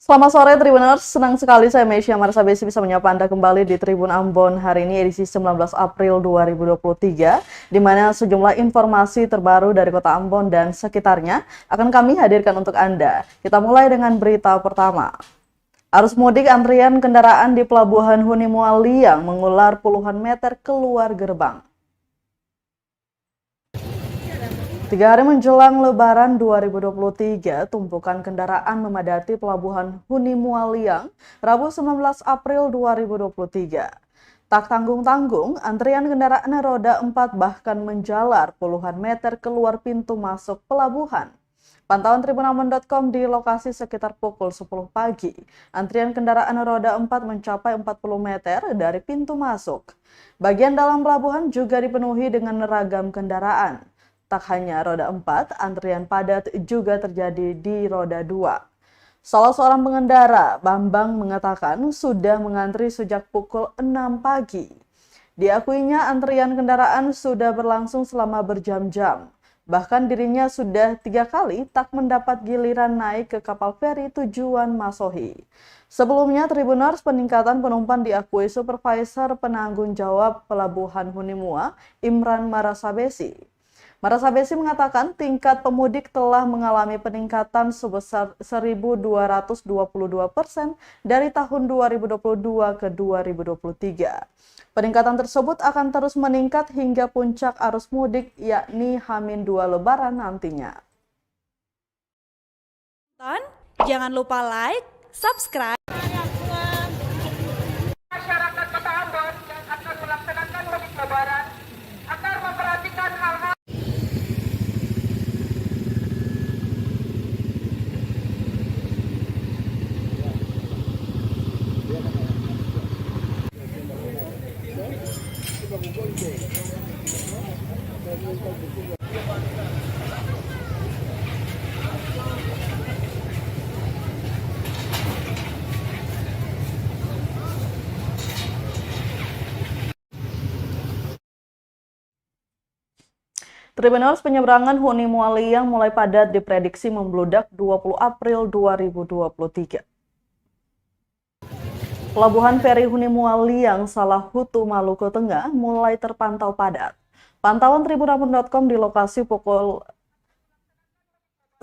Selamat sore Tribuners, senang sekali saya Mesya Marsabesi bisa menyapa Anda kembali di Tribun Ambon hari ini edisi 19 April 2023, di mana sejumlah informasi terbaru dari Kota Ambon dan sekitarnya akan kami hadirkan untuk Anda. Kita mulai dengan berita pertama. Arus mudik antrian kendaraan di Pelabuhan Huni Mualiang mengular puluhan meter keluar gerbang. 3 hari menjelang Lebaran 2023, tumpukan kendaraan memadati Pelabuhan Huni Mualiang, Rabu 19 April 2023. Tak tanggung-tanggung, antrian kendaraan roda 4 bahkan menjalar puluhan meter keluar pintu masuk pelabuhan. Pantauan tribunambon.com di lokasi sekitar pukul 10 pagi, antrian kendaraan roda 4 mencapai 40 meter dari pintu masuk. Bagian dalam pelabuhan juga dipenuhi dengan ragam kendaraan. Tak hanya roda 4, antrian padat juga terjadi di roda 2. Salah seorang pengendara, Bambang, mengatakan sudah mengantri sejak pukul 6 pagi. Diakuinya antrian kendaraan sudah berlangsung selama berjam-jam. Bahkan dirinya sudah 3 kali tak mendapat giliran naik ke kapal feri tujuan Masohi. Sebelumnya, Tribuners, peningkatan penumpang diakui Supervisor Penanggung Jawab Pelabuhan Hunimua, Imran Marasabesi. Marasabesi mengatakan tingkat pemudik telah mengalami peningkatan sebesar 1.222% dari tahun 2022 ke 2023. Peningkatan tersebut akan terus meningkat hingga puncak arus mudik yakni H-2 Lebaran nantinya. Jangan lupa like, subscribe. Masyarakat Kota Ambon yang akan melaksanakan mudik Lebaran agar memperhatikan hal-hal Tribuners, penyeberangan Huni Mualiang mulai padat diprediksi membludak 20 April 2023. Pelabuhan feri Huni Mualiang, Salahutu, Maluku Tengah mulai terpantau padat. Pantauan tribunambon.com di lokasi pukul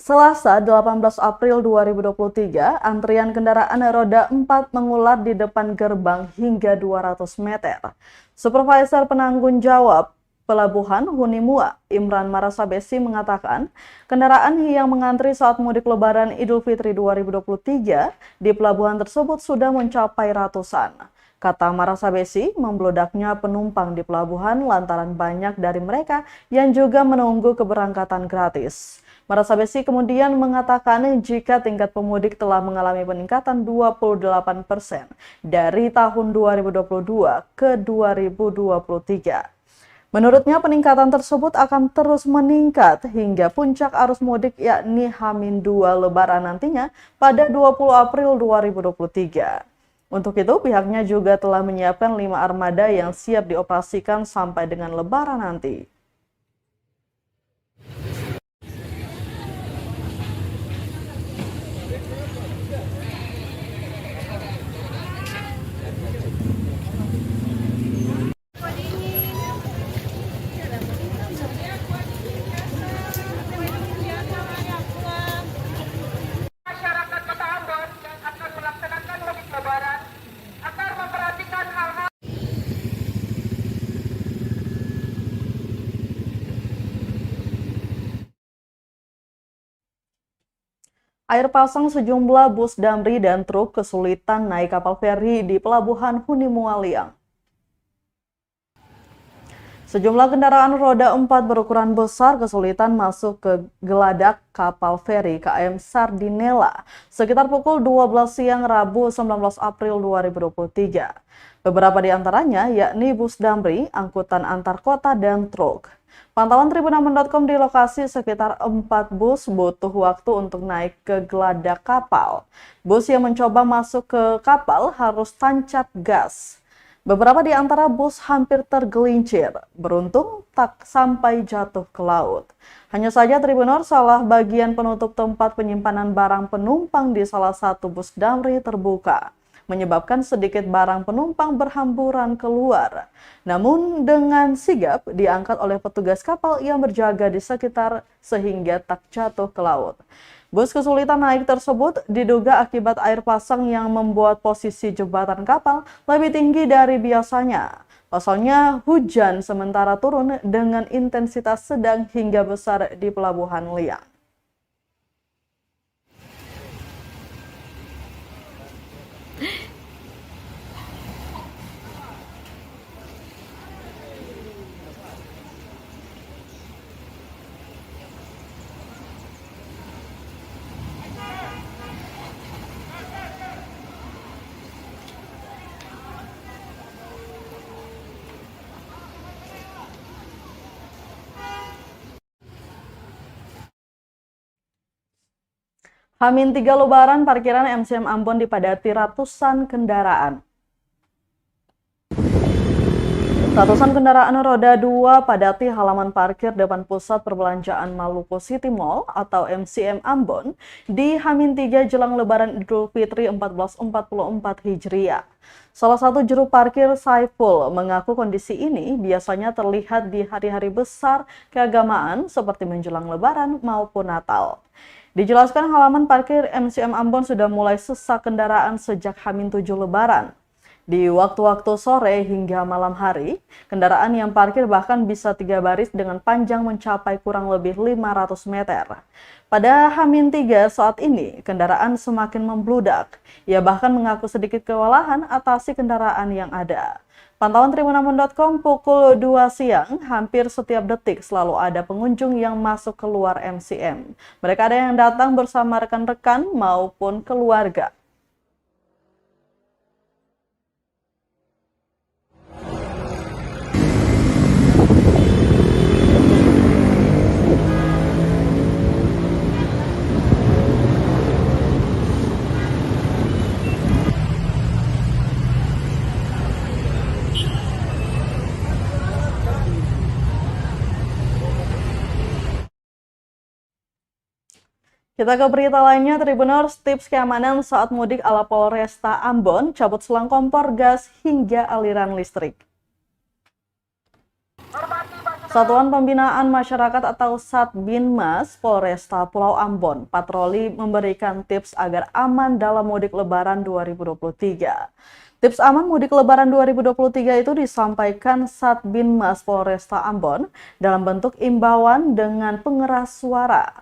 Selasa 18 April 2023, antrian kendaraan roda 4 mengular di depan gerbang hingga 200 meter. Supervisor Penanggung Jawab Pelabuhan Hunimua, Imran Marasabesi, mengatakan kendaraan yang mengantri saat mudik Lebaran Idul Fitri 2023 di pelabuhan tersebut sudah mencapai ratusan. Kata Marasabesi, membludaknya penumpang di pelabuhan lantaran banyak dari mereka yang juga menunggu keberangkatan gratis. Marasabesi kemudian mengatakan jika tingkat pemudik telah mengalami peningkatan 28% dari tahun 2022 ke 2023. Menurutnya peningkatan tersebut akan terus meningkat hingga puncak arus mudik yakni H-2 Lebaran nantinya pada 20 April 2023. Untuk itu pihaknya juga telah menyiapkan 5 armada yang siap dioperasikan sampai dengan Lebaran nanti. masyarakat Kota Ambon yang akan melaksanakan mudik Lebaran agar memperhatikan hal-hal Air pasang sejumlah bus damri dan truk kesulitan naik kapal feri di Pelabuhan Huni Mualiang. Sejumlah kendaraan roda 4 berukuran besar kesulitan masuk ke geladak kapal feri KM Sardinella sekitar pukul 12 siang Rabu 19 April 2023. Beberapa di antaranya yakni bus damri, angkutan antar kota, dan truk. Pantauan tribunambon.com di lokasi sekitar 4 bus butuh waktu untuk naik ke geladak kapal. Bus yang mencoba masuk ke kapal harus tancap gas. Beberapa di antara bus hampir tergelincir, beruntung tak sampai jatuh ke laut. Hanya saja Tribunor salah bagian penutup tempat penyimpanan barang penumpang di salah satu bus damri terbuka, menyebabkan sedikit barang penumpang berhamburan keluar. Namun dengan sigap diangkat oleh petugas kapal yang berjaga di sekitar sehingga tak jatuh ke laut. Bus kesulitan naik tersebut diduga akibat air pasang yang membuat posisi jembatan kapal lebih tinggi dari biasanya. Pasalnya hujan sementara turun dengan intensitas sedang hingga besar di Pelabuhan Liang. H-3 Lebaran, parkiran MCM Ambon dipadati ratusan kendaraan. Ratusan kendaraan roda 2 padati halaman parkir depan Pusat Perbelanjaan Maluku City Mall atau MCM Ambon di H-3 jelang Lebaran Idul Fitri 1444 Hijriah. Salah satu juru parkir Saiful mengaku kondisi ini biasanya terlihat di hari-hari besar keagamaan seperti menjelang Lebaran maupun Natal. Dijelaskan halaman parkir MCM Ambon sudah mulai sesak kendaraan sejak H-7 Lebaran. Di waktu-waktu sore hingga malam hari, kendaraan yang parkir bahkan bisa 3 baris dengan panjang mencapai kurang lebih 500 meter. Pada H-3 saat ini, kendaraan semakin membludak. Ia bahkan mengaku sedikit kewalahan atasi kendaraan yang ada. Pantauan tribunambon.com pukul 2 siang, hampir setiap detik selalu ada pengunjung yang masuk keluar MCM. Mereka ada yang datang bersama rekan-rekan maupun keluarga. Kita ke berita lainnya, Tribuners, tips keamanan saat mudik ala Polresta Ambon, cabut selang kompor gas hingga aliran listrik. Satuan Pembinaan Masyarakat atau Satbinmas Polresta Pulau Ambon patroli memberikan tips agar aman dalam mudik Lebaran 2023. Tips aman mudik Lebaran 2023 itu disampaikan Satbinmas Polresta Ambon dalam bentuk imbauan dengan pengeras suara.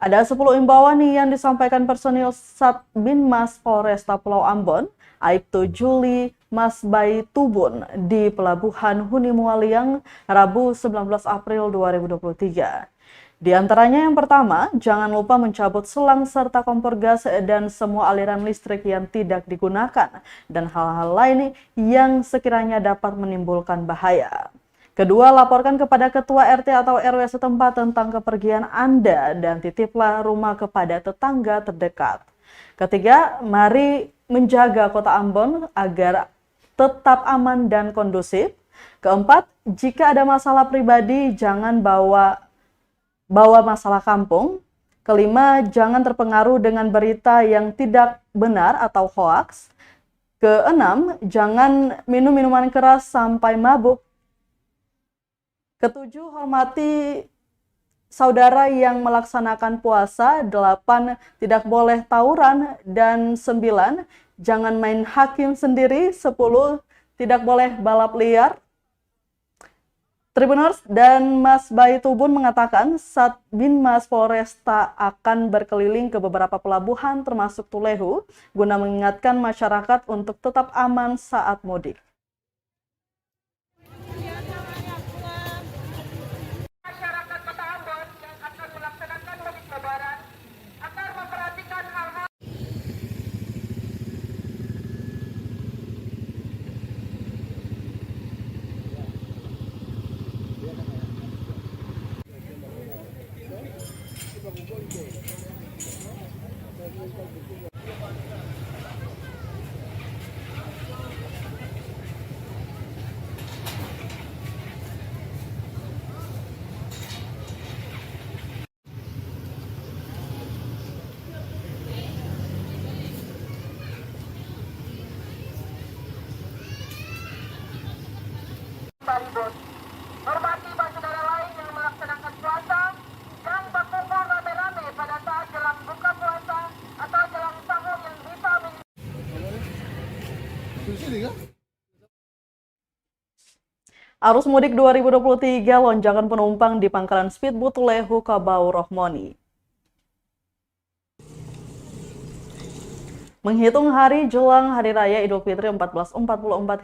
Ada 10 imbauan yang disampaikan personil Satbinmas Polresta Pulau Ambon, Aibtu Juli Masbai Tubun di Pelabuhan Hunimualiang, Rabu 19 April 2023. Di antaranya yang pertama, jangan lupa mencabut selang serta kompor gas dan semua aliran listrik yang tidak digunakan, dan hal-hal lain yang sekiranya dapat menimbulkan bahaya. Kedua, laporkan kepada Ketua RT atau RW setempat tentang kepergian Anda dan titiplah rumah kepada tetangga terdekat. Ketiga, mari menjaga Kota Ambon agar tetap aman dan kondusif. Keempat, jika ada masalah pribadi, jangan bawa masalah kampung. Kelima, jangan terpengaruh dengan berita yang tidak benar atau hoaks. Keenam, jangan minum minuman keras sampai mabuk. Ketujuh, hormati saudara yang melaksanakan puasa. 8, tidak boleh tawuran. Dan 9, jangan main hakim sendiri. 10, tidak boleh balap liar. Tribuners dan Mas Bayi Tubun mengatakan Satbinmas Polresta akan berkeliling ke beberapa pelabuhan termasuk Tulehu guna mengingatkan masyarakat untuk tetap aman saat mudik. Masyarakat Kota Ambon yang akan melaksanakan mudik Lebaran agar memperhatikan hal-hal ribut. Hormati saudara lain yang melaksanakan puasa yang berkumpul rame-rame pada saat jelang buka puasa atau jelang sahur yang bisa Arus mudik 2023 lonjakan penumpang di pangkalan Speedboat Lehu Kabau Rohmoni. Menghitung hari jelang Hari Raya Idul Fitri 1444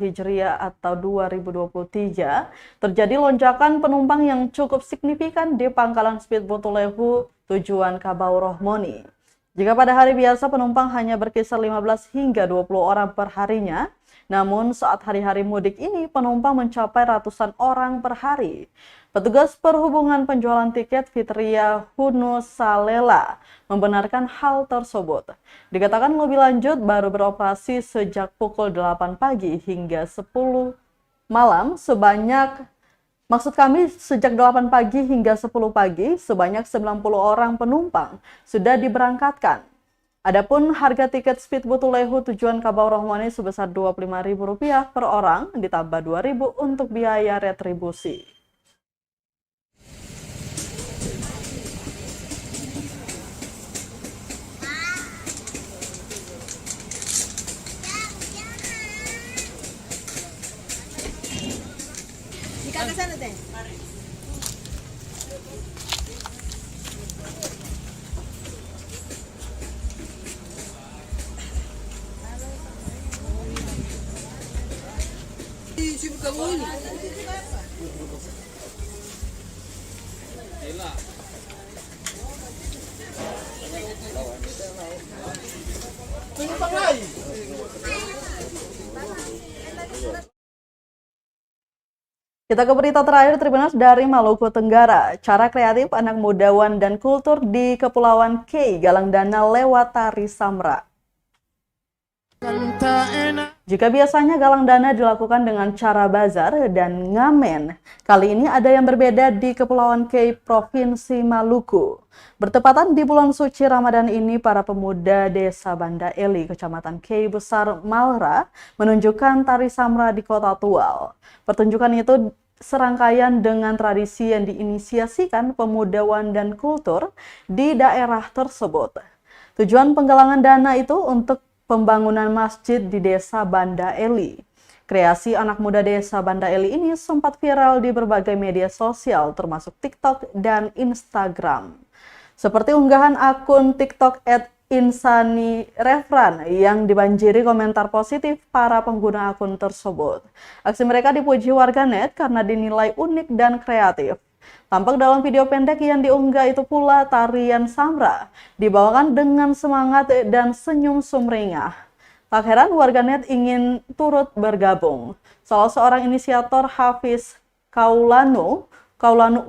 Hijriah atau 2023, terjadi lonjakan penumpang yang cukup signifikan di pangkalan Speedboat Lehu tujuan Kabau Rohmoni. Jika pada hari biasa penumpang hanya berkisar 15 hingga 20 orang per harinya, namun saat hari-hari mudik ini penumpang mencapai ratusan orang per hari. Petugas perhubungan penjualan tiket Fitria Hunusalela membenarkan hal tersebut. Dikatakan lebih lanjut baru beroperasi sejak pukul 8 pagi hingga 10 malam sejak 8 pagi hingga 10 pagi sebanyak 90 orang penumpang sudah diberangkatkan. Adapun harga tiket Speedboat Lehu tujuan Kabau Rohmoni sebesar Rp25.000 per orang ditambah Rp2.000 untuk biaya retribusi. Ke sana teh. Sibuk kamu ini. Penumpang lain. Kita ke berita terakhir Tribuners dari Maluku Tenggara. Cara kreatif anak muda Wan dan kultur di Kepulauan K galang dana lewat tari samra. Jika biasanya galang dana dilakukan dengan cara bazar dan ngamen, kali ini ada yang berbeda di Kepulauan K, Provinsi Maluku. Bertepatan di bulan suci Ramadan ini, para pemuda Desa Banda Eli, Kecamatan K Besar Malra, menunjukkan tari samra di Kota Tual. Pertunjukan itu serangkaian dengan tradisi yang diinisiasikan pemuda Wan dan kultur di daerah tersebut. Tujuan penggalangan dana itu untuk pembangunan masjid di Desa Banda Eli. Kreasi anak muda Desa Banda Eli ini sempat viral di berbagai media sosial termasuk TikTok dan Instagram. Seperti unggahan akun TikTok @insanirefran yang dibanjiri komentar positif para pengguna akun tersebut. Aksi mereka dipuji warganet karena dinilai unik dan kreatif. Tampak dalam video pendek yang diunggah itu pula tarian samra dibawakan dengan semangat dan senyum sumringah. Tak heran warganet ingin turut bergabung. Salah seorang inisiator Hafiz Kaulanu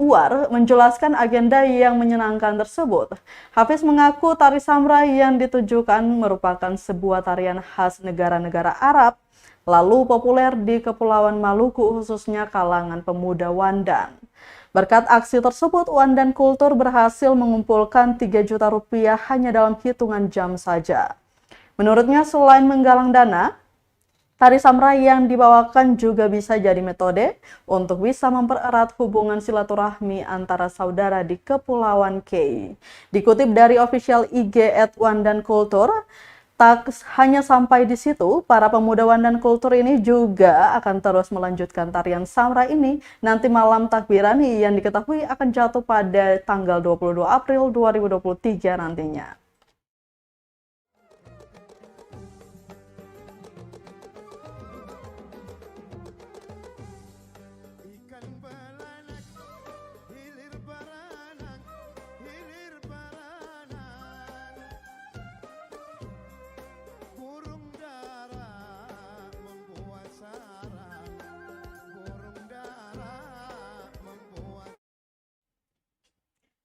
Uwar menjelaskan agenda yang menyenangkan tersebut. Hafiz mengaku tari samra yang ditujukan merupakan sebuah tarian khas negara-negara Arab, lalu populer di Kepulauan Maluku khususnya kalangan pemuda Wandan. Berkat aksi tersebut, Wan dan Kultur berhasil mengumpulkan 3 juta rupiah hanya dalam hitungan jam saja. Menurutnya, selain menggalang dana, tari samra yang dibawakan juga bisa jadi metode untuk bisa mempererat hubungan silaturahmi antara saudara di Kepulauan K. Dikutip dari official IG @Wan dan Kultur, tak hanya sampai di situ, para pemuda Wan dan Kultur ini juga akan terus melanjutkan tarian samra ini nanti malam takbiran yang diketahui akan jatuh pada tanggal 22 April 2023 nantinya.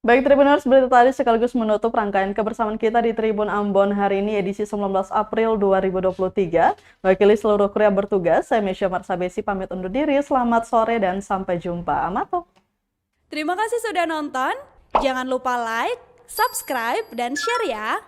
Baik Tribuners, berita tadi sekaligus menutup rangkaian kebersamaan kita di Tribun Ambon hari ini edisi 19 April 2023. Wakili seluruh kru yang bertugas, saya Mesya Marsabesi pamit undur diri. Selamat sore dan sampai jumpa. Amato. Terima kasih sudah nonton. Jangan lupa like, subscribe, dan share ya.